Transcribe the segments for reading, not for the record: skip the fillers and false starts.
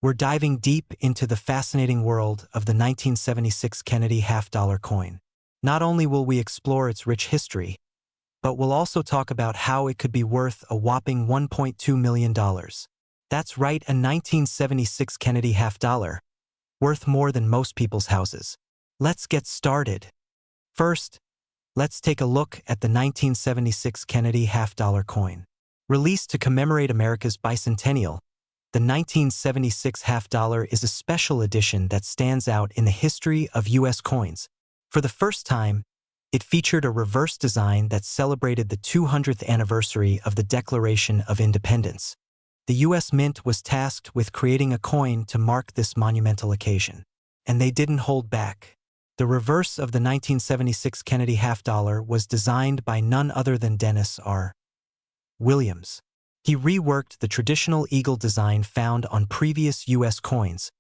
We're diving deep into the fascinating world of the 1976 Kennedy half-dollar coin. Not only will we explore its rich history, but we'll also talk about how it could be worth a whopping $1.2 million. That's right, a 1976 Kennedy half-dollar, worth more than most people's houses. Let's get started. First, let's take a look at the 1976 Kennedy half-dollar coin. Released to commemorate America's bicentennial, the 1976 half-dollar is a special edition that stands out in the history of U.S. coins. For the first time, it featured a reverse design that celebrated the 200th anniversary of the Declaration of Independence. The U.S. Mint was tasked with creating a coin to mark this monumental occasion, and they didn't hold back. The reverse of the 1976 Kennedy half-dollar was designed by none other than Dennis R. Williams. He reworked the traditional eagle design found on previous U.S. coins,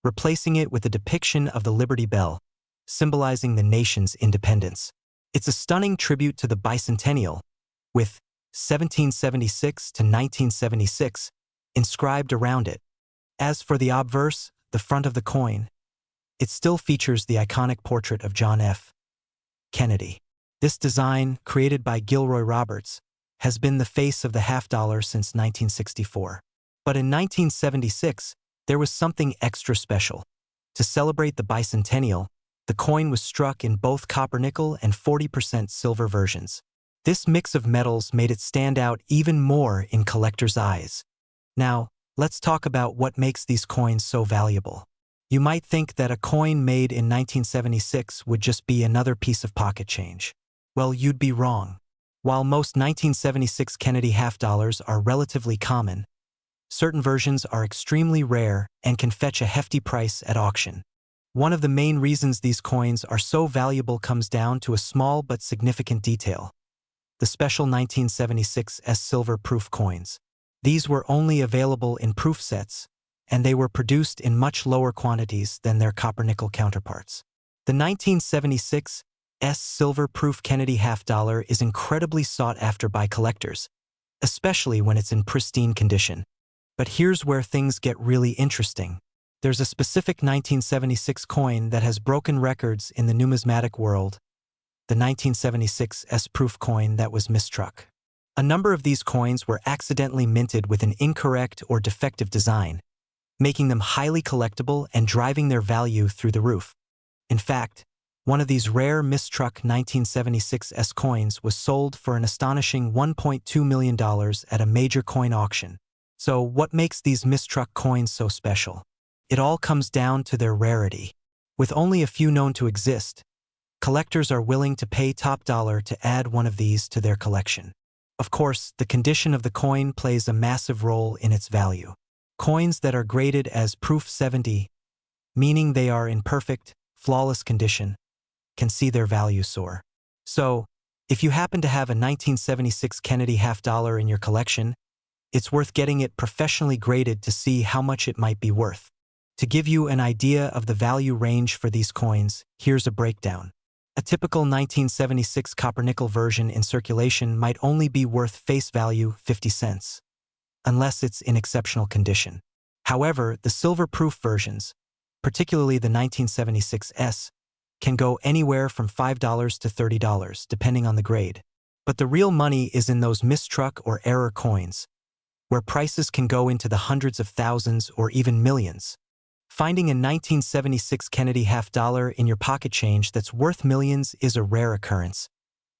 replacing it with a depiction of the Liberty Bell, symbolizing the nation's independence. It's a stunning tribute to the bicentennial, with 1776 to 1976 inscribed around it. As for the obverse, the front of the coin, it still features the iconic portrait of John F. Kennedy. This design, created by Gilroy Roberts, has been the face of the half-dollar since 1964. But in 1976, there was something extra special. To celebrate the bicentennial, the coin was struck in both copper-nickel and 40% silver versions. This mix of metals made it stand out even more in collectors' eyes. Now, let's talk about what makes these coins so valuable. You might think that a coin made in 1976 would just be another piece of pocket change. Well, you'd be wrong. While most 1976 Kennedy half-dollars are relatively common, certain versions are extremely rare and can fetch a hefty price at auction. One of the main reasons these coins are so valuable comes down to a small but significant detail: the special 1976 silver-proof coins. These were only available in proof sets, and they were produced in much lower quantities than their copper-nickel counterparts. The 1976 silver-proof Kennedy half-dollar is incredibly sought after by collectors, especially when it's in pristine condition. But here's where things get really interesting. There's a specific 1976 coin that has broken records in the numismatic world, the 1976 proof coin that was mistruck. A number of these coins were accidentally minted with an incorrect or defective design, making them highly collectible and driving their value through the roof. In fact, one of these rare mistruck 1976 coins was sold for an astonishing $1.2 million at a major coin auction. So what makes these mistruck coins so special? It all comes down to their rarity. With only a few known to exist, collectors are willing to pay top dollar to add one of these to their collection. Of course, the condition of the coin plays a massive role in its value. Coins that are graded as proof 70, meaning they are in perfect, flawless condition, can see their value soar. So, if you happen to have a 1976 Kennedy half-dollar in your collection, it's worth getting it professionally graded to see how much it might be worth. To give you an idea of the value range for these coins, here's a breakdown. A typical 1976 copper-nickel version in circulation might only be worth face value 50 cents, unless it's in exceptional condition. However, the silver-proof versions, particularly the 1976 can go anywhere from $5 to $30, depending on the grade. But the real money is in those mistruck or error coins, where prices can go into the hundreds of thousands or even millions. Finding a 1976 Kennedy half-dollar in your pocket change that's worth millions is a rare occurrence,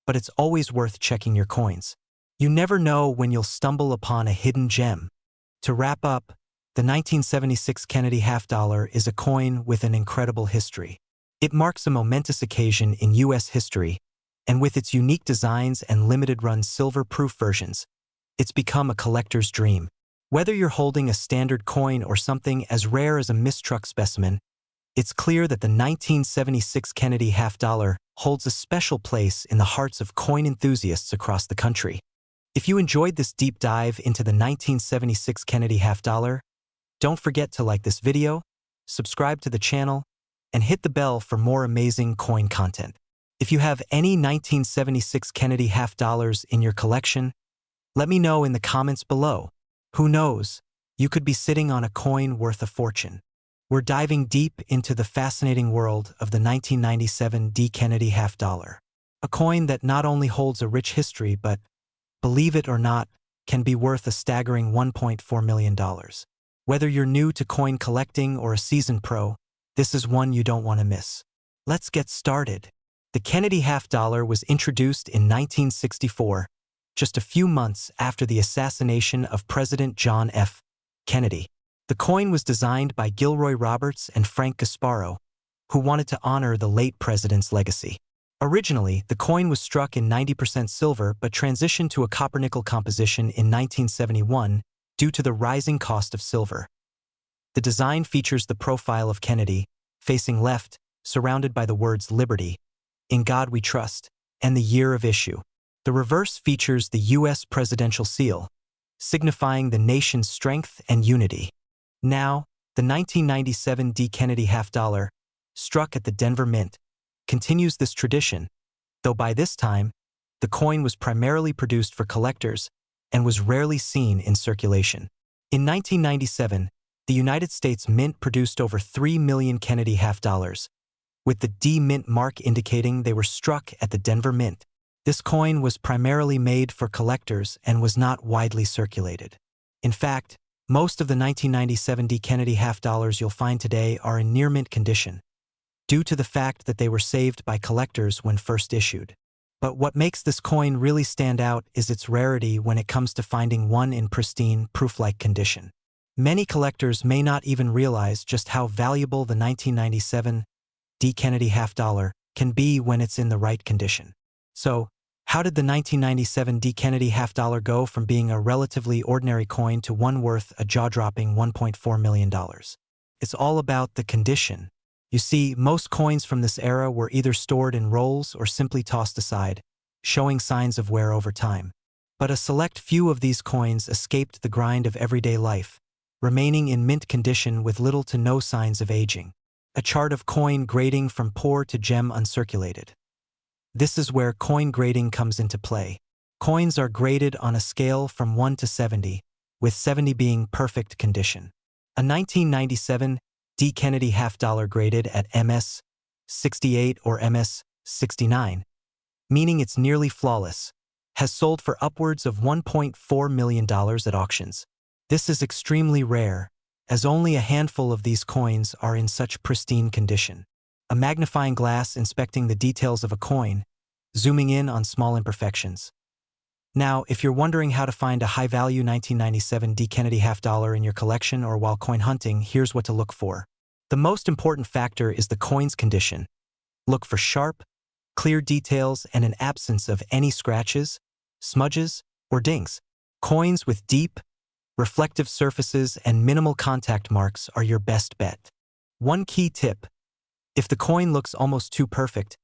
but it's always worth checking your coins. You never know when you'll stumble upon a hidden gem. To wrap up, the 1976 Kennedy half-dollar is a coin with an incredible history. It marks a momentous occasion in U.S. history, and with its unique designs and limited-run silver-proof versions, it's become a collector's dream. Whether you're holding a standard coin or something as rare as a mistruck specimen, it's clear that the 1976 Kennedy half-dollar holds a special place in the hearts of coin enthusiasts across the country. If you enjoyed this deep dive into the 1976 Kennedy half-dollar, don't forget to like this video, subscribe to the channel, and hit the bell for more amazing coin content. If you have any 1976 Kennedy half-dollars in your collection, let me know in the comments below. Who knows, you could be sitting on a coin worth a fortune. We're diving deep into the fascinating world of the 1997 Keenedy half-dollar. A coin that not only holds a rich history but, believe it or not, can be worth a staggering $1.4 million. Whether you're new to coin collecting or a seasoned pro, this is one you don't want to miss. Let's get started. The Keenedy half-dollar was introduced in 1964, just a few months after the assassination of President John F. Kennedy. The coin was designed by Gilroy Roberts and Frank Gasparo, who wanted to honor the late president's legacy. Originally, the coin was struck in 90% silver but transitioned to a copper-nickel composition in 1971 due to the rising cost of silver. The design features the profile of Kennedy, facing left, surrounded by the words Liberty, In God We Trust, and the year of issue. The reverse features the U.S. presidential seal, signifying the nation's strength and unity. Now, the 1997 Keenedy half-dollar, struck at the Denver Mint, continues this tradition, though by this time, the coin was primarily produced for collectors and was rarely seen in circulation. In 1997, the United States Mint produced over 3 million Kennedy half-dollars, with the D Mint mark indicating they were struck at the Denver Mint. This coin was primarily made for collectors and was not widely circulated. In fact, most of the 1997 Kennedy half-dollars you'll find today are in near-mint condition, due to the fact that they were saved by collectors when first issued. But what makes this coin really stand out is its rarity when it comes to finding one in pristine, proof-like condition. Many collectors may not even realize just how valuable the 1997 Kennedy half-dollar can be when it's in the right condition. So, how did the 1997 Kennedy half-dollar go from being a relatively ordinary coin to one worth a jaw-dropping $1.4 million? It's all about the condition. You see, most coins from this era were either stored in rolls or simply tossed aside, showing signs of wear over time. But a select few of these coins escaped the grind of everyday life, remaining in mint condition with little to no signs of aging. A chart of coin grading from poor to gem uncirculated. This is where coin grading comes into play. Coins are graded on a scale from 1 to 70, with 70 being perfect condition. A 1997 Kennedy half-dollar graded at MS 68 or MS 69, meaning it's nearly flawless, has sold for upwards of $1.4 million at auctions. This is extremely rare, as only a handful of these coins are in such pristine condition. A magnifying glass inspecting the details of a coin, zooming in on small imperfections. Now, if you're wondering how to find a high-value 1997 Kennedy half-dollar in your collection or while coin hunting, here's what to look for. The most important factor is the coin's condition. Look for sharp, clear details and an absence of any scratches, smudges, or dings. Coins with deep, reflective surfaces and minimal contact marks are your best bet. One key tip: if the coin looks almost too perfect,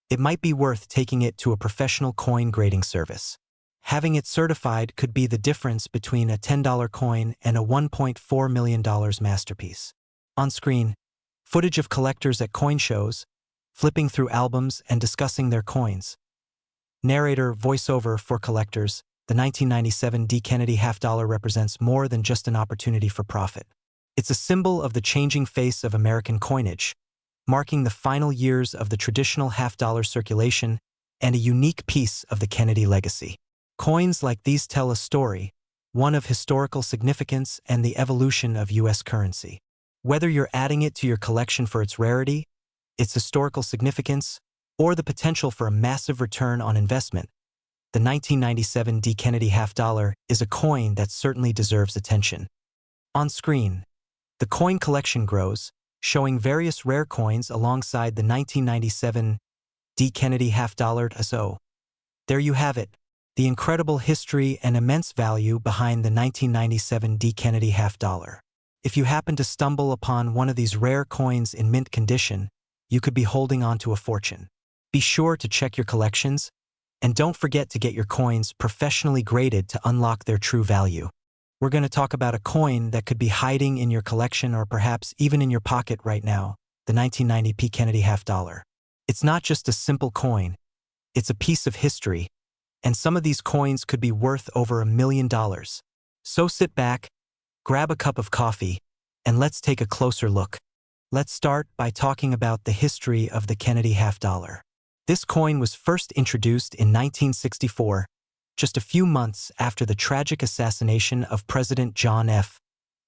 it might be worth taking it to a professional coin grading service. Having it certified could be the difference between a $10 coin and a $1.4 million masterpiece. On screen, footage of collectors at coin shows, flipping through albums and discussing their coins. Narrator voiceover for collectors. The 1997 Kennedy half-dollar represents more than just an opportunity for profit. It's a symbol of the changing face of American coinage, marking the final years of the traditional half-dollar circulation and a unique piece of the Kennedy legacy. Coins like these tell a story, one of historical significance and the evolution of U.S. currency. Whether you're adding it to your collection for its rarity, its historical significance, or the potential for a massive return on investment, the 1997 Kennedy half-dollar is a coin that certainly deserves attention. On screen, the coin collection grows, showing various rare coins alongside the 1997 Kennedy half-dollar. So, there you have it, the incredible history and immense value behind the 1997 Kennedy half-dollar. If you happen to stumble upon one of these rare coins in mint condition, you could be holding on to a fortune. Be sure to check your collections, and don't forget to get your coins professionally graded to unlock their true value. We're going to talk about a coin that could be hiding in your collection or perhaps even in your pocket right now, the 1990 Kennedy half-dollar. It's not just a simple coin, it's a piece of history, and some of these coins could be worth over $1 million. So sit back, Grab a cup of coffee, and let's take a closer look. Let's start by talking about the history of the Kennedy half-dollar. This coin was first introduced in 1964, just a few months after the tragic assassination of President John F.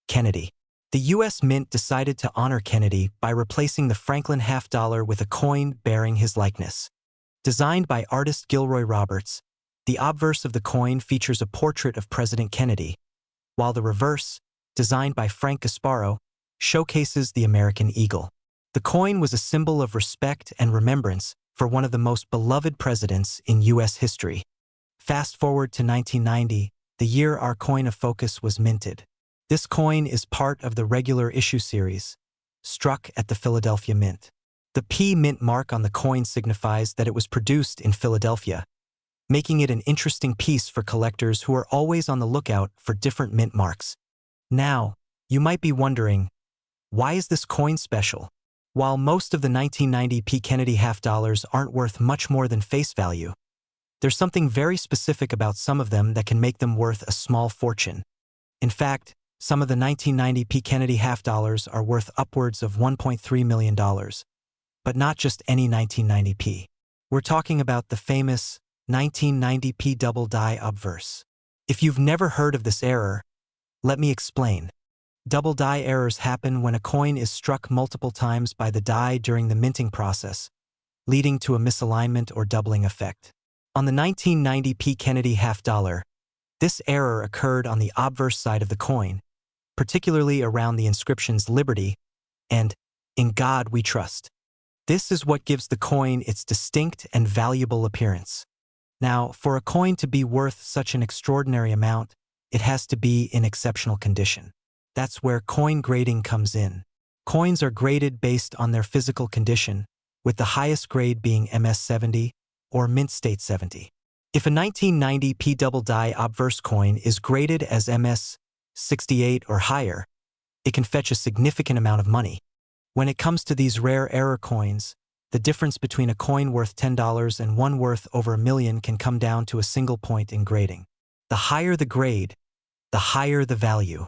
Kennedy. The U.S. Mint decided to honor Kennedy by replacing the Franklin half-dollar with a coin bearing his likeness. Designed by artist Gilroy Roberts, the obverse of the coin features a portrait of President Kennedy, while the reverse, designed by Frank Gasparo, showcases the American eagle. The coin was a symbol of respect and remembrance for one of the most beloved presidents in U.S. history. Fast forward to 1990, the year our coin of focus was minted. This coin is part of the regular issue series, struck at the Philadelphia Mint. The P Mint mark on the coin signifies that it was produced in Philadelphia, making it an interesting piece for collectors who are always on the lookout for different mint marks. Now, you might be wondering, why is this coin special? While most of the 1990 P Kennedy half-dollars aren't worth much more than face value, there's something very specific about some of them that can make them worth a small fortune. In fact, some of the 1990 P Kennedy half-dollars are worth upwards of $1.3 million, but not just any 1990 P. We're talking about the famous 1990 P double die obverse. If you've never heard of this error, let me explain. Double die errors happen when a coin is struck multiple times by the die during the minting process, leading to a misalignment or doubling effect. On the 1990 P Kennedy half-dollar, this error occurred on the obverse side of the coin, particularly around the inscriptions Liberty and In God We Trust. This is what gives the coin its distinct and valuable appearance. Now, for a coin to be worth such an extraordinary amount, it has to be in exceptional condition. That's where coin grading comes in. Coins are graded based on their physical condition, with the highest grade being MS 70 or Mint State 70. If a 1990 P double die obverse coin is graded as MS 68 or higher, it can fetch a significant amount of money. When it comes to these rare error coins, the difference between a coin worth $10 and one worth over $1 million can come down to a single point in grading. The higher the grade, the higher the value.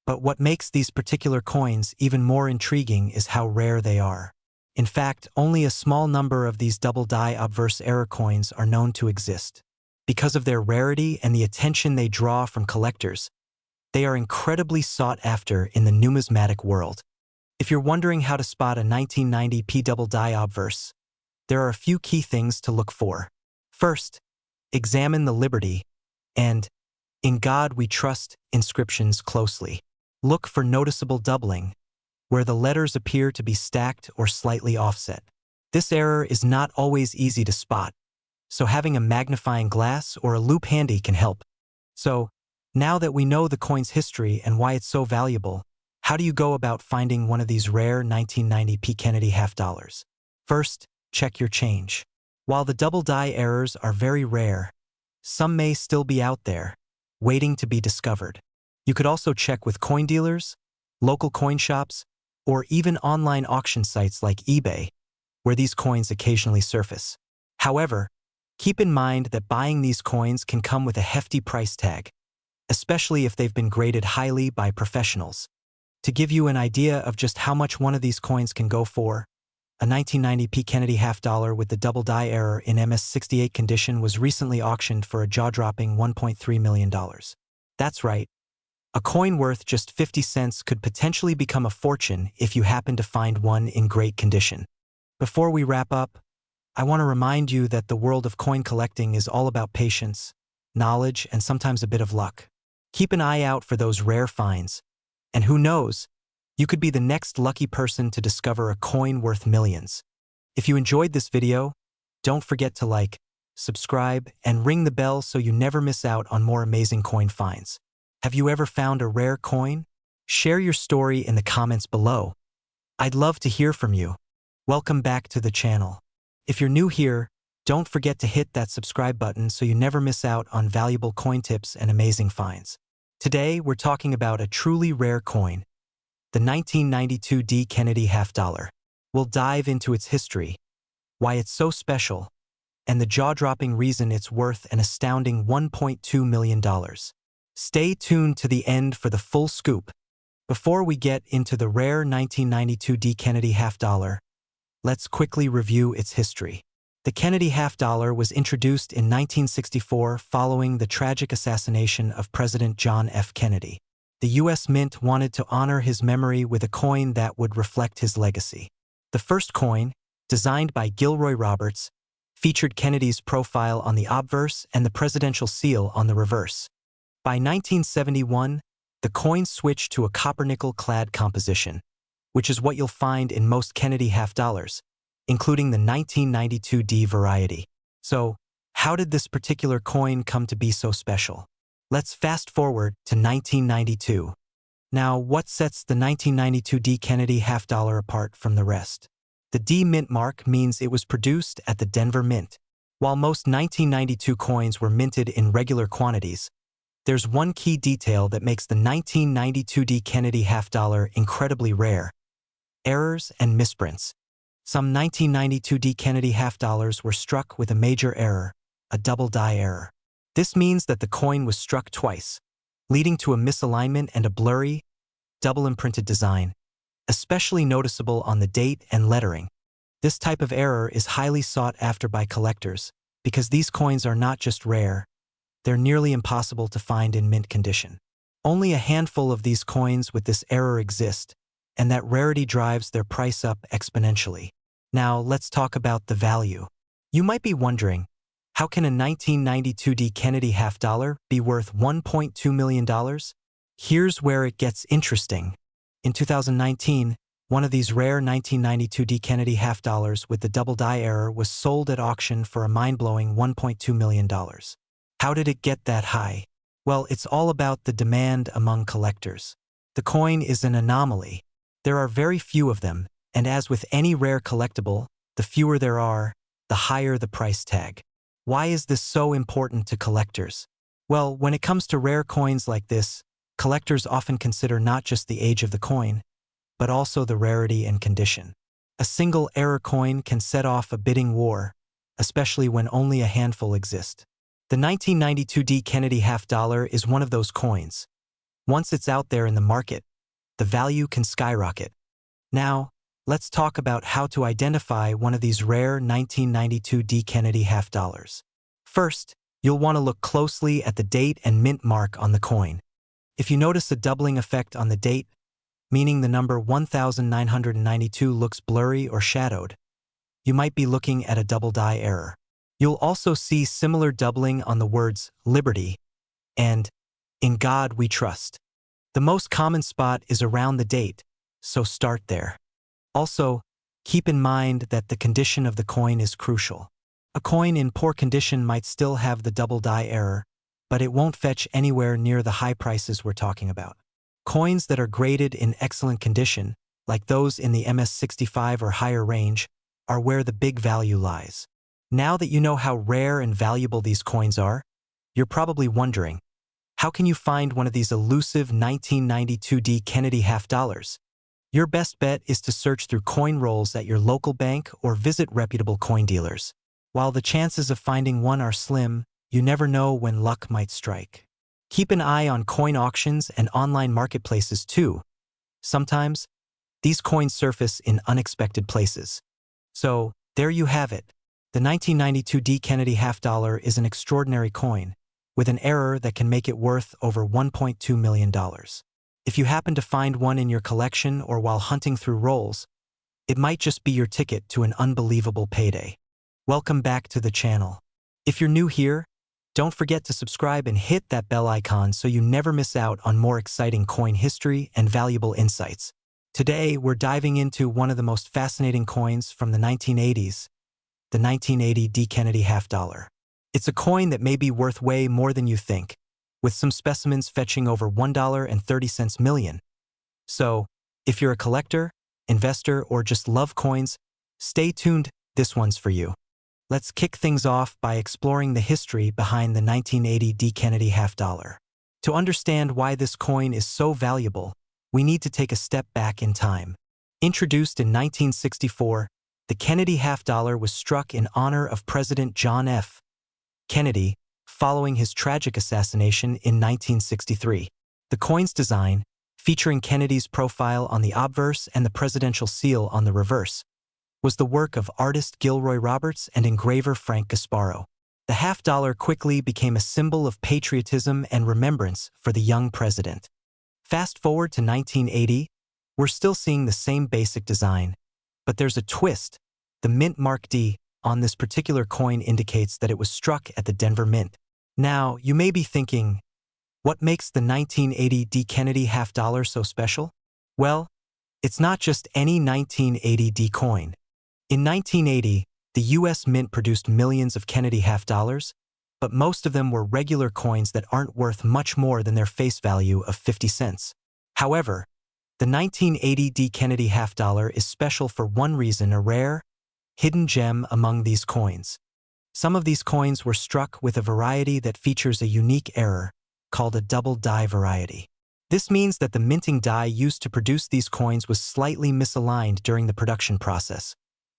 But what makes these particular coins even more intriguing is how rare they are. In fact, only a small number of these double die obverse error coins are known to exist. Because of their rarity and the attention they draw from collectors, they are incredibly sought after in the numismatic world. If you're wondering how to spot a 1990 P double die obverse, there are a few key things to look for. First, examine the Liberty and In God We Trust inscriptions closely. Look for noticeable doubling, where the letters appear to be stacked or slightly offset. This error is not always easy to spot, so having a magnifying glass or a loupe handy can help. So, now that we know the coin's history and why it's so valuable, how do you go about finding one of these rare 1990 P Kennedy half-dollars? First, check your change. While the double die errors are very rare, some may still be out there, waiting to be discovered. You could also check with coin dealers, local coin shops, or even online auction sites like eBay, where these coins occasionally surface. However, keep in mind that buying these coins can come with a hefty price tag, especially if they've been graded highly by professionals. To give you an idea of just how much one of these coins can go for, a 1990 P Kennedy half-dollar with the double die error in MS 68 condition was recently auctioned for a jaw-dropping $1.3 million. That's right. A coin worth just 50 cents could potentially become a fortune if you happen to find one in great condition. Before we wrap up, I want to remind you that the world of coin collecting is all about patience, knowledge, and sometimes a bit of luck. Keep an eye out for those rare finds, and who knows, you could be the next lucky person to discover a coin worth millions. If you enjoyed this video, don't forget to like, subscribe, and ring the bell so you never miss out on more amazing coin finds. Have you ever found a rare coin? Share your story in the comments below. I'd love to hear from you. Welcome back to the channel. If you're new here, don't forget to hit that subscribe button so you never miss out on valuable coin tips and amazing finds. Today, we're talking about a truly rare coin, the 1992 D Kennedy half-dollar. We'll dive into its history, why it's so special, and the jaw-dropping reason it's worth an astounding $1.2 million. Stay tuned to the end for the full scoop. Before we get into the rare 1992 D. Kennedy half dollar, let's quickly review its history. The Kennedy half dollar was introduced in 1964 following the tragic assassination of President John F. Kennedy. The U.S. Mint wanted to honor his memory with a coin that would reflect his legacy. The first coin, designed by Gilroy Roberts, featured Kennedy's profile on the obverse and the presidential seal on the reverse. By 1971, the coin switched to a copper-nickel-clad composition, which is what you'll find in most Kennedy half dollars, including the 1992 D variety. So, how did this particular coin come to be so special? Let's fast forward to 1992. Now, what sets the 1992 D Kennedy half dollar apart from the rest? The D mint mark means it was produced at the Denver Mint. While most 1992 coins were minted in regular quantities, there's one key detail that makes the 1992 D Kennedy half dollar incredibly rare: errors and misprints. Some 1992 D Kennedy half dollars were struck with a major error, a double die error. This means that the coin was struck twice, leading to a misalignment and a blurry, double imprinted design, especially noticeable on the date and lettering. This type of error is highly sought after by collectors because these coins are not just rare, they're nearly impossible to find in mint condition. Only a handful of these coins with this error exist, and that rarity drives their price up exponentially. Now, let's talk about the value. You might be wondering, how can a 1992 D Kennedy half dollar be worth $1.2 million? Here's where it gets interesting. In 2019, one of these rare 1992 D Kennedy half dollars with the double die error was sold at auction for a mind-blowing $1.2 million. How did it get that high? Well, it's all about the demand among collectors. The coin is an anomaly. There are very few of them, and as with any rare collectible, the fewer there are, the higher the price tag. Why is this so important to collectors? Well, when it comes to rare coins like this, collectors often consider not just the age of the coin, but also the rarity and condition. A single error coin can set off a bidding war, especially when only a handful exist. The 1992 D Kennedy half dollar is one of those coins. Once it's out there in the market, the value can skyrocket. Now, let's talk about how to identify one of these rare 1992 D Kennedy half dollars. First, you'll want to look closely at the date and mint mark on the coin. If you notice a doubling effect on the date, meaning the number 1992 looks blurry or shadowed, you might be looking at a double die error. You'll also see similar doubling on the words Liberty and In God We Trust. The most common spot is around the date, so start there. Also, keep in mind that the condition of the coin is crucial. A coin in poor condition might still have the double die error, but it won't fetch anywhere near the high prices we're talking about. Coins that are graded in excellent condition, like those in the MS65 or higher range, are where the big value lies. Now that you know how rare and valuable these coins are, you're probably wondering, how can you find one of these elusive 1992 D Kennedy half dollars? Your best bet is to search through coin rolls at your local bank or visit reputable coin dealers. While the chances of finding one are slim, you never know when luck might strike. Keep an eye on coin auctions and online marketplaces too. Sometimes, these coins surface in unexpected places. So, there you have it. The 1992 D Kennedy half dollar is an extraordinary coin, with an error that can make it worth over $1.2 million. If you happen to find one in your collection or while hunting through rolls, it might just be your ticket to an unbelievable payday. Welcome back to the channel. If you're new here, don't forget to subscribe and hit that bell icon so you never miss out on more exciting coin history and valuable insights. Today, we're diving into one of the most fascinating coins from the 1980s, the 1980 D Kennedy half dollar. It's a coin that may be worth way more than you think, with some specimens fetching over $1.30 million. So, if you're a collector, investor, or just love coins, stay tuned, this one's for you. Let's kick things off by exploring the history behind the 1980 D Kennedy half dollar. To understand why this coin is so valuable, we need to take a step back in time. Introduced in 1964, the Kennedy half dollar was struck in honor of President John F. Kennedy, following his tragic assassination in 1963. The coin's design, featuring Kennedy's profile on the obverse and the presidential seal on the reverse, was the work of artist Gilroy Roberts and engraver Frank Gasparo. The half-dollar quickly became a symbol of patriotism and remembrance for the young president. Fast forward to 1980, we're still seeing the same basic design, but there's a twist. The mint mark D on this particular coin indicates that it was struck at the Denver Mint. Now, you may be thinking, what makes the 1980 D Kennedy half-dollar so special? Well, it's not just any 1980 D coin. In 1980, the U.S. Mint produced millions of Kennedy half-dollars, but most of them were regular coins that aren't worth much more than their face value of 50 cents. However, the 1980 D Kennedy half-dollar is special for one reason: a rare, hidden gem among these coins. Some of these coins were struck with a variety that features a unique error, called a double die variety. This means that the minting die used to produce these coins was slightly misaligned during the production process,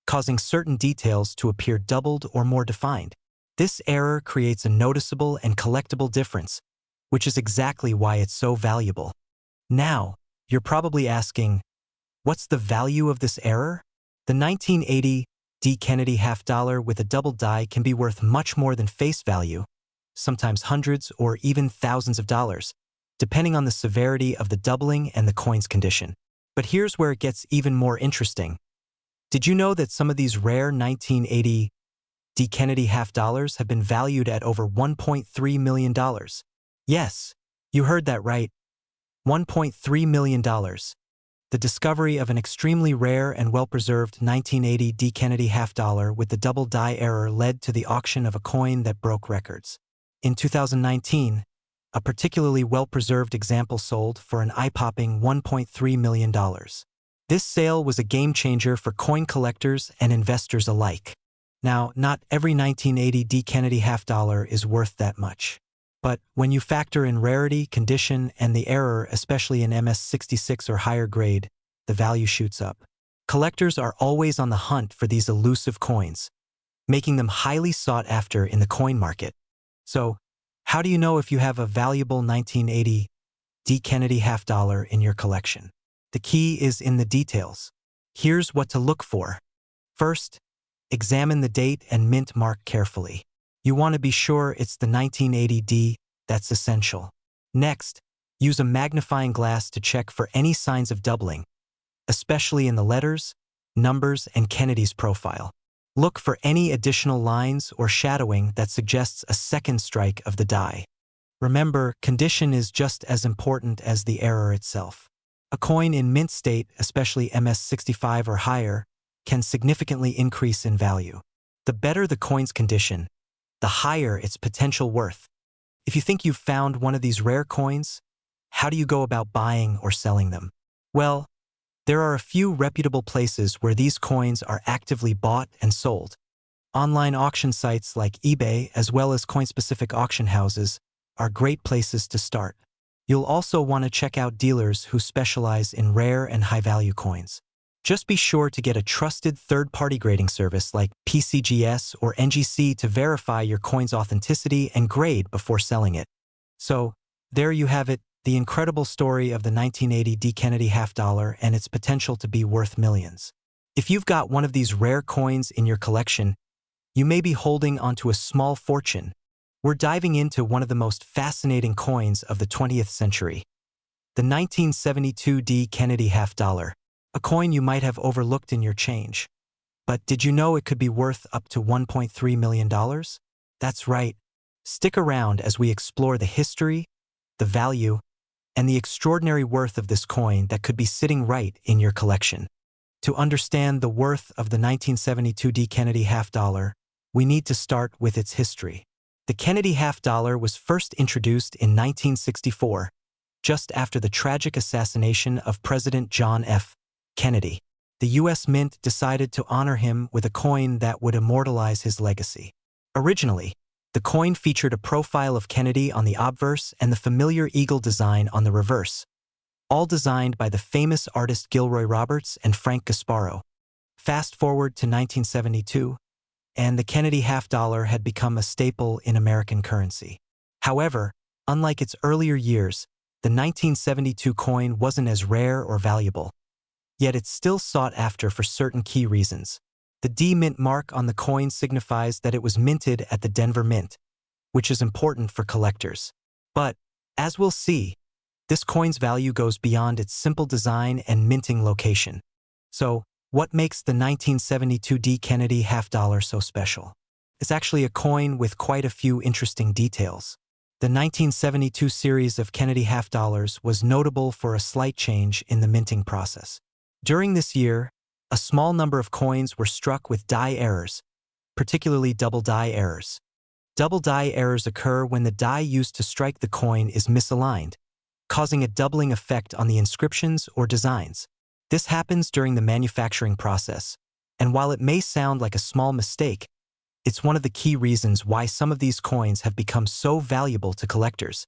causing certain details to appear doubled or more defined. This error creates a noticeable and collectible difference, which is exactly why it's so valuable. Now, you're probably asking, what's the value of this error? The 1980 D Kennedy half-dollar with a double die can be worth much more than face value, sometimes hundreds or even thousands of dollars, depending on the severity of the doubling and the coin's condition. But here's where it gets even more interesting. Did you know that some of these rare 1980 D Kennedy half-dollars have been valued at over $1.3 million? Yes, you heard that right. $1.3 million. The discovery of an extremely rare and well-preserved 1980 D Kennedy half-dollar with the double die error led to the auction of a coin that broke records. In 2019, a particularly well-preserved example sold for an eye-popping $1.3 million. This sale was a game-changer for coin collectors and investors alike. Now, not every 1980 D Kennedy half-dollar is worth that much. But when you factor in rarity, condition, and the error, especially in MS66 or higher grade, the value shoots up. Collectors are always on the hunt for these elusive coins, making them highly sought after in the coin market. So, how do you know if you have a valuable 1980 D Kennedy half-dollar in your collection? The key is in the details. Here's what to look for. First, examine the date and mint mark carefully. You want to be sure it's the 1980 D, that's essential. Next, use a magnifying glass to check for any signs of doubling, especially in the letters, numbers, and Kennedy's profile. Look for any additional lines or shadowing that suggests a second strike of the die. Remember, condition is just as important as the error itself. A coin in mint state, especially MS65 or higher, can significantly increase in value. The better the coin's condition, the higher its potential worth. If you think you've found one of these rare coins, how do you go about buying or selling them? Well, there are a few reputable places where these coins are actively bought and sold. Online auction sites like eBay, as well as coin-specific auction houses, are great places to start. You'll also want to check out dealers who specialize in rare and high-value coins. Just be sure to get a trusted third-party grading service like PCGS or NGC to verify your coin's authenticity and grade before selling it. So, there you have it, the incredible story of the 1980 D Kennedy half-dollar and its potential to be worth millions. If you've got one of these rare coins in your collection, you may be holding onto a small fortune. We're diving into one of the most fascinating coins of the 20th century, the 1972 D Kennedy half-dollar, a coin you might have overlooked in your change. But did you know it could be worth up to $1.3 million? That's right. Stick around as we explore the history, the value, and the extraordinary worth of this coin that could be sitting right in your collection. To understand the worth of the 1972 D Kennedy half-dollar, we need to start with its history. The Kennedy half-dollar was first introduced in 1964, just after the tragic assassination of President John F. Kennedy. The U.S. Mint decided to honor him with a coin that would immortalize his legacy. Originally, the coin featured a profile of Kennedy on the obverse and the familiar eagle design on the reverse, all designed by the famous artist Gilroy Roberts and Frank Gasparo. Fast forward to 1972, and the Kennedy half-dollar had become a staple in American currency. However, unlike its earlier years, the 1972 coin wasn't as rare or valuable. Yet it's still sought after for certain key reasons. The D Mint mark on the coin signifies that it was minted at the Denver Mint, which is important for collectors. But, as we'll see, this coin's value goes beyond its simple design and minting location. So, what makes the 1972 D Kennedy half-dollar so special? It's actually a coin with quite a few interesting details. The 1972 series of Kennedy half-dollars was notable for a slight change in the minting process. During this year, a small number of coins were struck with die errors, particularly double die errors. Double die errors occur when the die used to strike the coin is misaligned, causing a doubling effect on the inscriptions or designs. This happens during the manufacturing process, and while it may sound like a small mistake, it's one of the key reasons why some of these coins have become so valuable to collectors.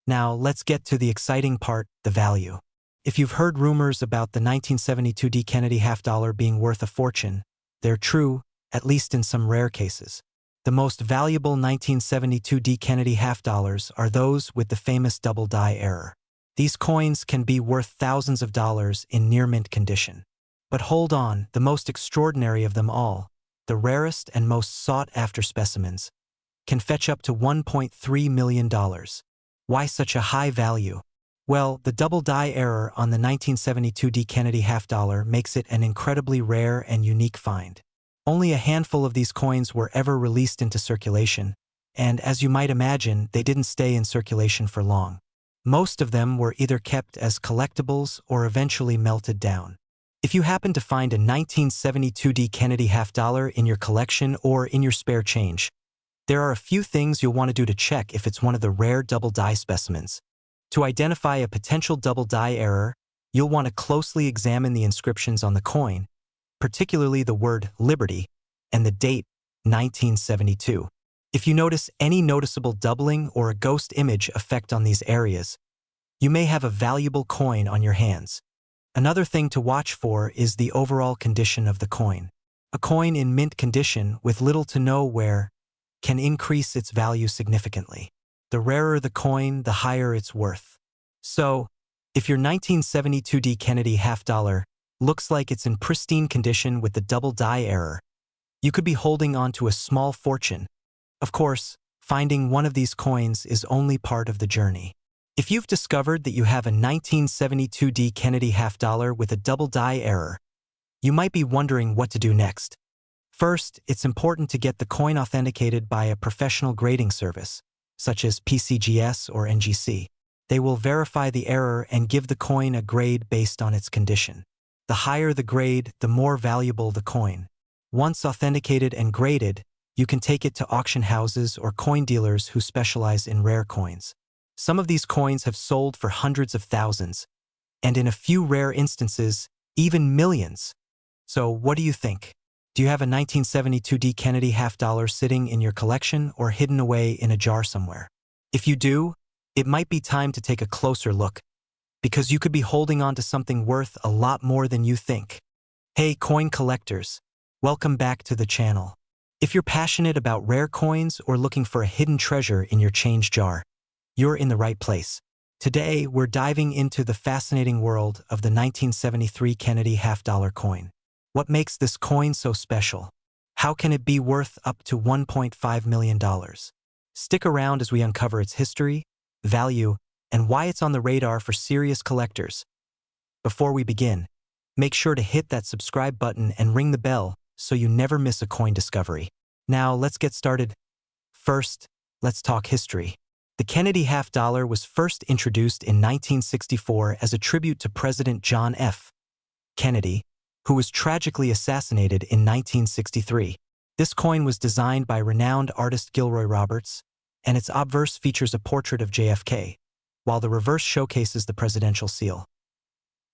Now, let's get to the exciting part, the value. If you've heard rumors about the 1972 D Kennedy half-dollar being worth a fortune, they're true, at least in some rare cases. The most valuable 1972 D Kennedy half-dollars are those with the famous double die error. These coins can be worth thousands of dollars in near-mint condition. But hold on, the most extraordinary of them all, the rarest and most sought-after specimens, can fetch up to $1.3 million. Why such a high value? Well, the double die error on the 1972 D Kennedy half-dollar makes it an incredibly rare and unique find. Only a handful of these coins were ever released into circulation, and as you might imagine, they didn't stay in circulation for long. Most of them were either kept as collectibles or eventually melted down. If you happen to find a 1972 D Kennedy half-dollar in your collection or in your spare change, there are a few things you'll want to do to check if it's one of the rare double die specimens. To identify a potential double die error, you'll want to closely examine the inscriptions on the coin, particularly the word Liberty and the date 1972. If you notice any noticeable doubling or a ghost image effect on these areas, you may have a valuable coin on your hands. Another thing to watch for is the overall condition of the coin. A coin in mint condition with little to no wear can increase its value significantly. The rarer the coin, the higher its worth. So, if your 1972 D Kennedy half-dollar looks like it's in pristine condition with the double die error, you could be holding on to a small fortune. Of course, finding one of these coins is only part of the journey. If you've discovered that you have a 1972 D Kennedy half-dollar with a double die error, you might be wondering what to do next. First, it's important to get the coin authenticated by a professional grading service, such as PCGS or NGC. They will verify the error and give the coin a grade based on its condition. The higher the grade, the more valuable the coin. Once authenticated and graded, you can take it to auction houses or coin dealers who specialize in rare coins. Some of these coins have sold for hundreds of thousands, and in a few rare instances, even millions. So what do you think? Do you have a 1972 D Kennedy half-dollar sitting in your collection or hidden away in a jar somewhere? If you do, it might be time to take a closer look, because you could be holding on to something worth a lot more than you think. Hey coin collectors, welcome back to the channel. If you're passionate about rare coins or looking for a hidden treasure in your change jar, you're in the right place. Today, we're diving into the fascinating world of the 1973 Kennedy half-dollar coin. What makes this coin so special? How can it be worth up to $1.5 million? Stick around as we uncover its history, value, and why it's on the radar for serious collectors. Before we begin, make sure to hit that subscribe button and ring the bell so you never miss a coin discovery. Now, let's get started. First, let's talk history. The Kennedy half-dollar was first introduced in 1964 as a tribute to President John F. Kennedy, who was tragically assassinated in 1963. This coin was designed by renowned artist Gilroy Roberts, and its obverse features a portrait of JFK, while the reverse showcases the presidential seal.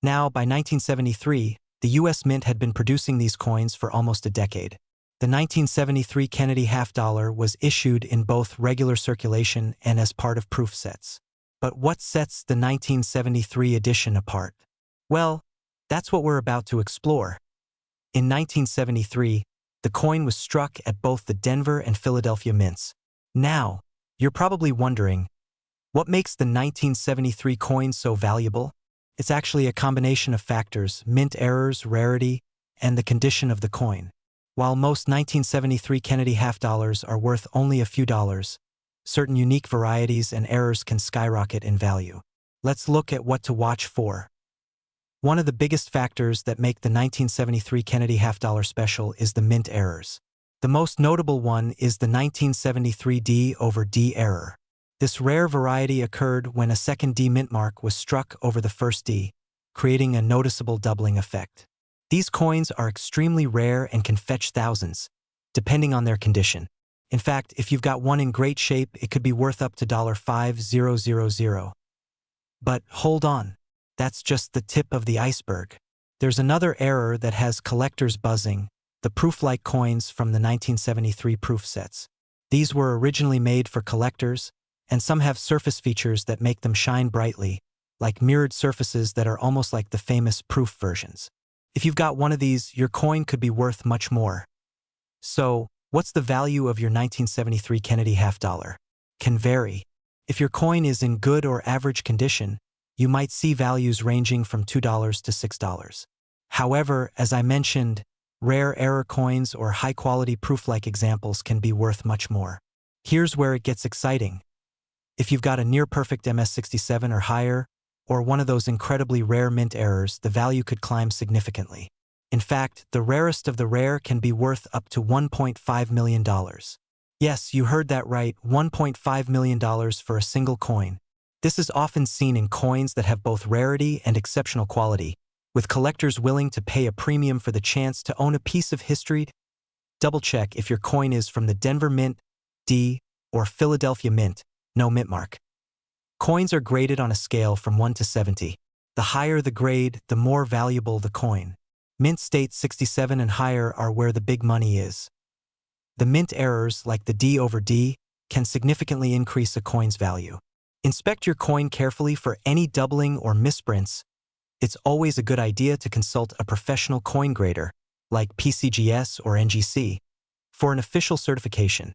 Now, by 1973, the U.S. Mint had been producing these coins for almost a decade. The 1973 Kennedy half-dollar was issued in both regular circulation and as part of proof sets. But what sets the 1973 edition apart? Well, that's what we're about to explore. In 1973, The coin was struck at both the Denver and Philadelphia mints. Now, you're probably wondering, what makes the 1973 coin so valuable? It's actually a combination of factors: mint errors, rarity, and the condition of the coin. While most 1973 Kennedy half-dollars are worth only a few dollars, certain unique varieties and errors can skyrocket in value. Let's look at what to watch for. One of the biggest factors that make the 1973 Kennedy half-dollar special is the mint errors. The most notable one is the 1973 D over D error. This rare variety occurred when a second D mint mark was struck over the first D, creating a noticeable doubling effect. These coins are extremely rare and can fetch thousands, depending on their condition. In fact, if you've got one in great shape, it could be worth up to $5,000. But hold on, that's just the tip of the iceberg. There's another error that has collectors buzzing: the proof-like coins from the 1973 proof sets. These were originally made for collectors, and some have surface features that make them shine brightly, like mirrored surfaces that are almost like the famous proof versions. If you've got one of these, your coin could be worth much more. So, what's the value of your 1973 Kennedy half-dollar? Can vary. If your coin is in good or average condition, you might see values ranging from $2 to $6. However, as I mentioned, rare error coins or high-quality proof-like examples can be worth much more. Here's where it gets exciting. If you've got a near-perfect MS67 or higher, or one of those incredibly rare mint errors, the value could climb significantly. In fact, the rarest of the rare can be worth up to $1.5 million. Yes, you heard that right, $1.5 million for a single coin. This is often seen in coins that have both rarity and exceptional quality, with collectors willing to pay a premium for the chance to own a piece of history. Double-check if your coin is from the Denver Mint, D, or Philadelphia Mint, no mint mark. Coins are graded on a scale from 1 to 70. The higher the grade, the more valuable the coin. Mint state 67 and higher are where the big money is. The mint errors, like the D over D, can significantly increase a coin's value. Inspect your coin carefully for any doubling or misprints. It's always a good idea to consult a professional coin grader, like PCGS or NGC, for an official certification.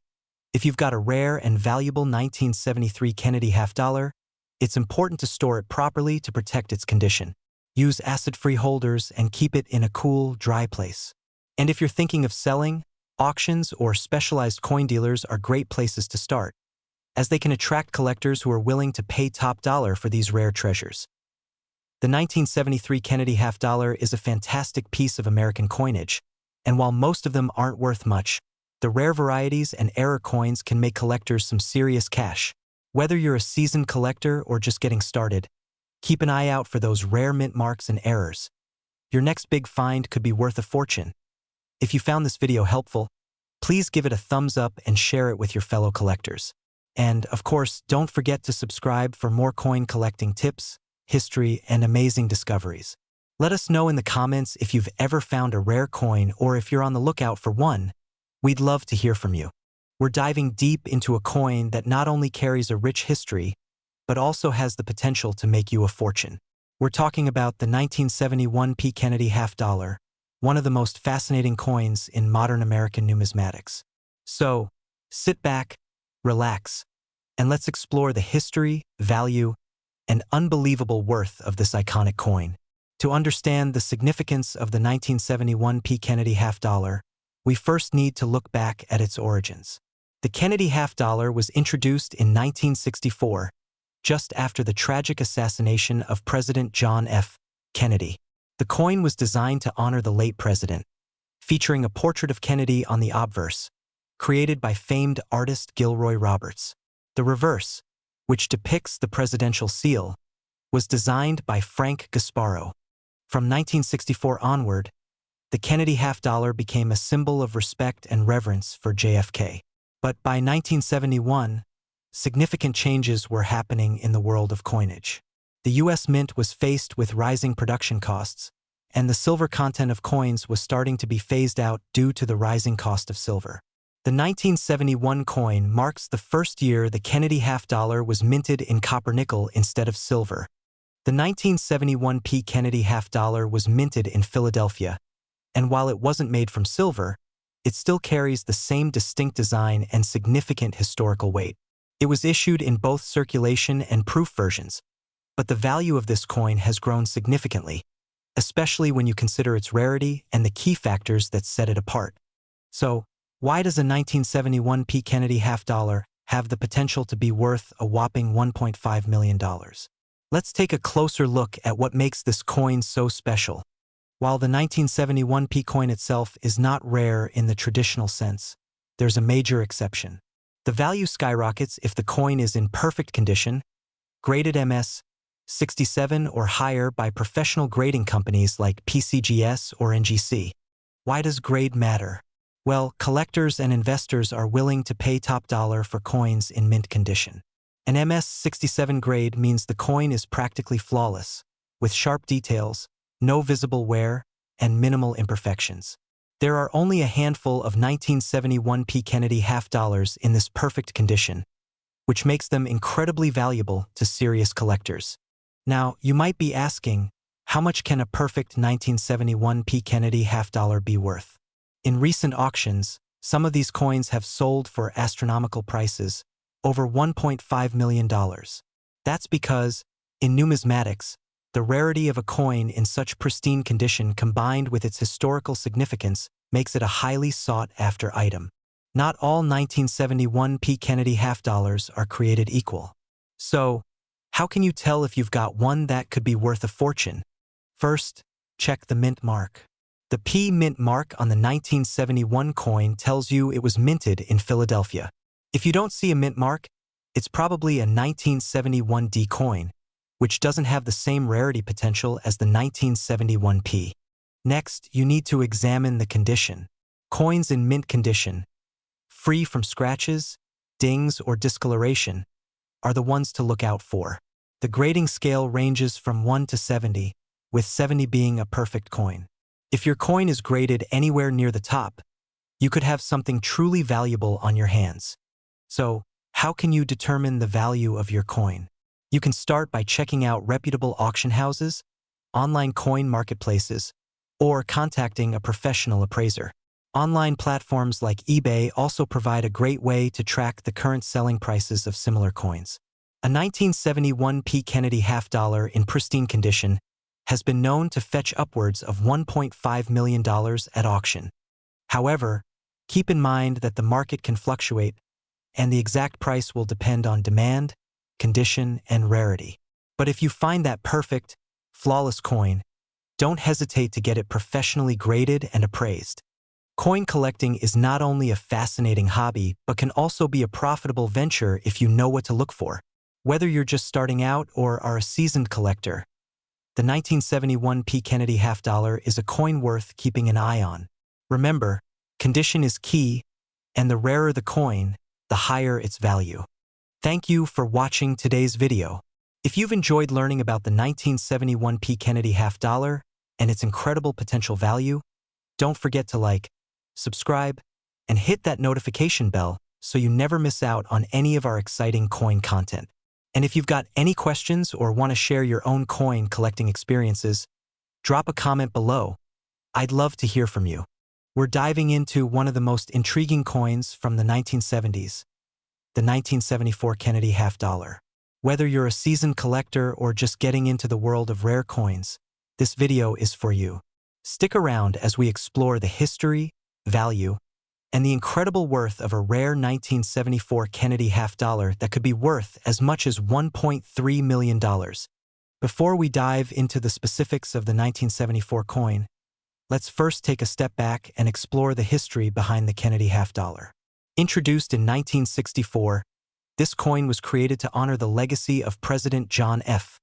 If you've got a rare and valuable 1973 Kennedy half-dollar, it's important to store it properly to protect its condition. Use acid-free holders and keep it in a cool, dry place. And if you're thinking of selling, auctions or specialized coin dealers are great places to start, as they can attract collectors who are willing to pay top dollar for these rare treasures. The 1973 Kennedy half-dollar is a fantastic piece of American coinage, and while most of them aren't worth much, the rare varieties and error coins can make collectors some serious cash. Whether you're a seasoned collector or just getting started, keep an eye out for those rare mint marks and errors. Your next big find could be worth a fortune. If you found this video helpful, please give it a thumbs up and share it with your fellow collectors. And, of course, don't forget to subscribe for more coin collecting tips, history, and amazing discoveries. Let us know in the comments if you've ever found a rare coin or if you're on the lookout for one. We'd love to hear from you. We're diving deep into a coin that not only carries a rich history, but also has the potential to make you a fortune. We're talking about the 1971 P. Kennedy half-dollar, one of the most fascinating coins in modern American numismatics. So, sit back, relax, and let's explore the history, value, and unbelievable worth of this iconic coin. To understand the significance of the 1971 P. Kennedy half-dollar, we first need to look back at its origins. The Kennedy half-dollar was introduced in 1964, just after the tragic assassination of President John F. Kennedy. The coin was designed to honor the late president, featuring a portrait of Kennedy on the obverse, created by famed artist Gilroy Roberts. The reverse, which depicts the presidential seal, was designed by Frank Gasparo. From 1964 onward, the Kennedy half-dollar became a symbol of respect and reverence for JFK. But by 1971, significant changes were happening in the world of coinage. The U.S. Mint was faced with rising production costs, and the silver content of coins was starting to be phased out due to the rising cost of silver. The 1971 coin marks the first year the Kennedy half-dollar was minted in copper-nickel instead of silver. The 1971 P. Kennedy half-dollar was minted in Philadelphia, and while it wasn't made from silver, it still carries the same distinct design and significant historical weight. It was issued in both circulation and proof versions, but the value of this coin has grown significantly, especially when you consider its rarity and the key factors that set it apart. So, why does a 1971 P. Kennedy half-dollar have the potential to be worth a whopping $1.5 million? Let's take a closer look at what makes this coin so special. While the 1971 P coin itself is not rare in the traditional sense, there's a major exception. The value skyrockets if the coin is in perfect condition, graded MS 67 or higher by professional grading companies like PCGS or NGC. Why does grade matter? Well, collectors and investors are willing to pay top dollar for coins in mint condition. An MS 67 grade means the coin is practically flawless, with sharp details, no visible wear, and minimal imperfections. There are only a handful of 1971 P. Kennedy half-dollars in this perfect condition, which makes them incredibly valuable to serious collectors. Now, you might be asking, how much can a perfect 1971 P. Kennedy half-dollar be worth? In recent auctions, some of these coins have sold for astronomical prices, over $1.5 million. That's because, in numismatics, the rarity of a coin in such pristine condition combined with its historical significance makes it a highly sought-after item. Not all 1971 P. Kennedy half-dollars are created equal. So, how can you tell if you've got one that could be worth a fortune? First, check the mint mark. The P mint mark on the 1971 coin tells you it was minted in Philadelphia. If you don't see a mint mark, it's probably a 1971 D coin, which doesn't have the same rarity potential as the 1971 P. Next, you need to examine the condition. Coins in mint condition, free from scratches, dings, or discoloration, are the ones to look out for. The grading scale ranges from 1 to 70, with 70 being a perfect coin. If your coin is graded anywhere near the top, you could have something truly valuable on your hands. So, how can you determine the value of your coin? You can start by checking out reputable auction houses, online coin marketplaces, or contacting a professional appraiser. Online platforms like eBay also provide a great way to track the current selling prices of similar coins. A 1971 P. Kennedy half-dollar in pristine condition has been known to fetch upwards of $1.5 million at auction. However, keep in mind that the market can fluctuate, and the exact price will depend on demand, condition, and rarity. But if you find that perfect, flawless coin, don't hesitate to get it professionally graded and appraised. Coin collecting is not only a fascinating hobby, but can also be a profitable venture if you know what to look for. Whether you're just starting out or are a seasoned collector, the 1971 P. Kennedy half-dollar is a coin worth keeping an eye on. Remember, condition is key, and the rarer the coin, the higher its value. Thank you for watching today's video. If you've enjoyed learning about the 1971 P. Kennedy half-dollar and its incredible potential value, don't forget to like, subscribe, and hit that notification bell so you never miss out on any of our exciting coin content. And if you've got any questions or want to share your own coin collecting experiences, drop a comment below. I'd love to hear from you. We're diving into one of the most intriguing coins from the 1970s, the 1974 Kennedy half-dollar. Whether you're a seasoned collector or just getting into the world of rare coins, this video is for you. Stick around as we explore the history, value, and the incredible worth of a rare 1974 Kennedy half-dollar that could be worth as much as $1.3 million. Before we dive into the specifics of the 1974 coin, let's first take a step back and explore the history behind the Kennedy half-dollar. Introduced in 1964, this coin was created to honor the legacy of President John F.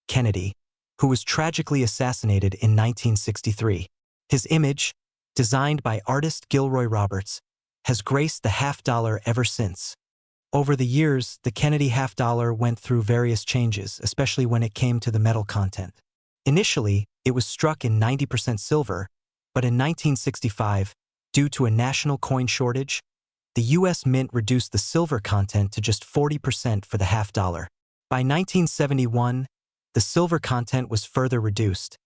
Kennedy, who was tragically assassinated in 1963. His image, designed by artist Gilroy Roberts, has graced the half-dollar ever since. Over the years, the Kennedy half-dollar went through various changes, especially when it came to the metal content. Initially, it was struck in 90% silver, but in 1965, due to a national coin shortage, the U.S. Mint reduced the silver content to just 40% for the half-dollar. By 1971, the silver content was further reduced,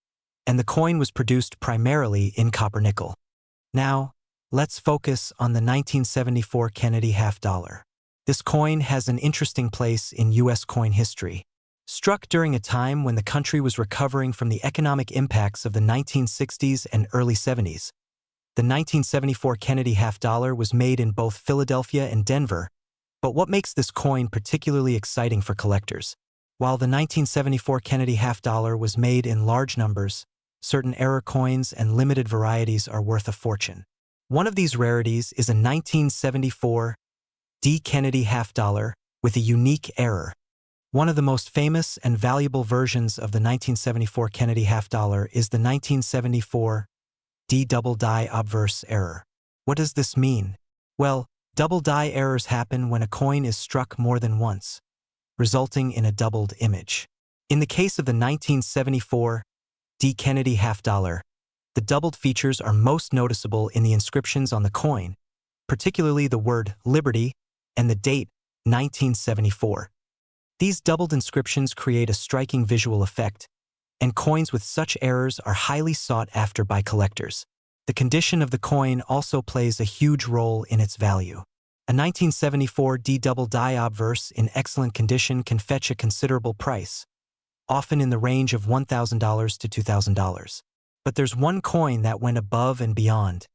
and the coin was produced primarily in copper-nickel. Now, Let's focus on the 1974 Kennedy half-dollar. This coin has an interesting place in U.S. coin history. Struck during a time when the country was recovering from the economic impacts of the 1960s and early 70s, the 1974 Kennedy half-dollar was made in both Philadelphia and Denver. But what makes this coin particularly exciting for collectors? While the 1974 Kennedy half-dollar was made in large numbers, certain error coins and limited varieties are worth a fortune. One of these rarities is a 1974 D. Kennedy half-dollar with a unique error. One of the most famous and valuable versions of the 1974 Kennedy half-dollar is the 1974 D double die obverse error. What does this mean? Well, double die errors happen when a coin is struck more than once, resulting in a doubled image. In the case of the 1974 D. Kennedy half-dollar, the doubled features are most noticeable in the inscriptions on the coin, particularly the word Liberty and the date 1974. These doubled inscriptions create a striking visual effect, and coins with such errors are highly sought after by collectors. The condition of the coin also plays a huge role in its value. A 1974 D double die obverse in excellent condition can fetch a considerable price, often in the range of $1,000 to $2,000. But there's one coin that went above and beyond.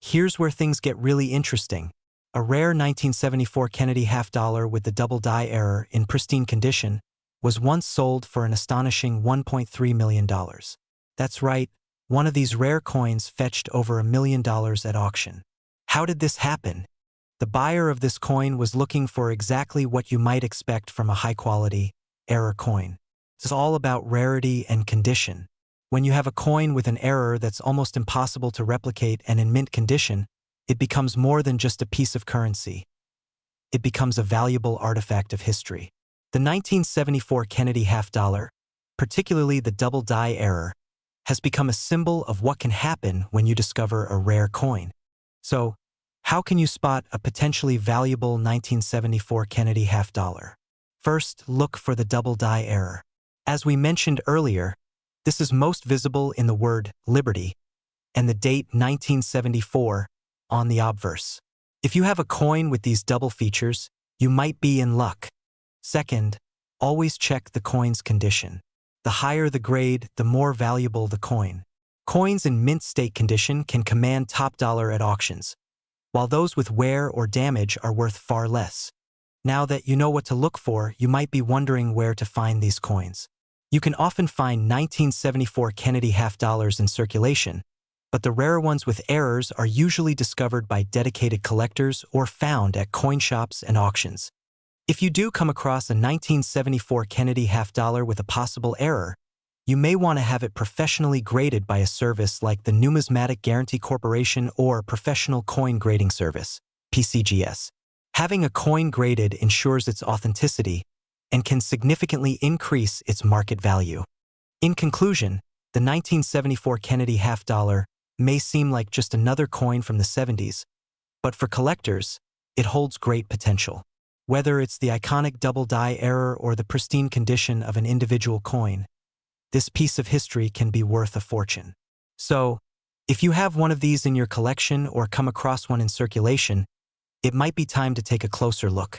Here's where things get really interesting. A rare 1974 Kennedy half-dollar with the double die error in pristine condition was once sold for an astonishing $1.3 million. That's right, one of these rare coins fetched over $1 million at auction. How did this happen? The buyer of this coin was looking for exactly what you might expect from a high-quality error coin. It's all about rarity and condition. When you have a coin with an error that's almost impossible to replicate and in mint condition, it becomes more than just a piece of currency. It becomes a valuable artifact of history. The 1974 Kennedy half-dollar, particularly the double die error, has become a symbol of what can happen when you discover a rare coin. So, how can you spot a potentially valuable 1974 Kennedy half-dollar? First, look for the double die error. As we mentioned earlier, this is most visible in the word Liberty and the date 1974 on the obverse. If you have a coin with these double features, you might be in luck. Second, always check the coin's condition. The higher the grade, the more valuable the coin. Coins in mint state condition can command top dollar at auctions, while those with wear or damage are worth far less. Now that you know what to look for, you might be wondering where to find these coins. You can often find 1974 Kennedy half-dollars in circulation, but the rare ones with errors are usually discovered by dedicated collectors or found at coin shops and auctions. If you do come across a 1974 Kennedy half-dollar with a possible error, you may want to have it professionally graded by a service like the Numismatic Guarantee Corporation or Professional Coin Grading Service, PCGS. Having a coin graded ensures its authenticity and can significantly increase its market value. In conclusion, the 1974 Kennedy half-dollar may seem like just another coin from the 70s, but for collectors, it holds great potential. Whether it's the iconic double die error or the pristine condition of an individual coin, this piece of history can be worth a fortune. So, if you have one of these in your collection or come across one in circulation, it might be time to take a closer look.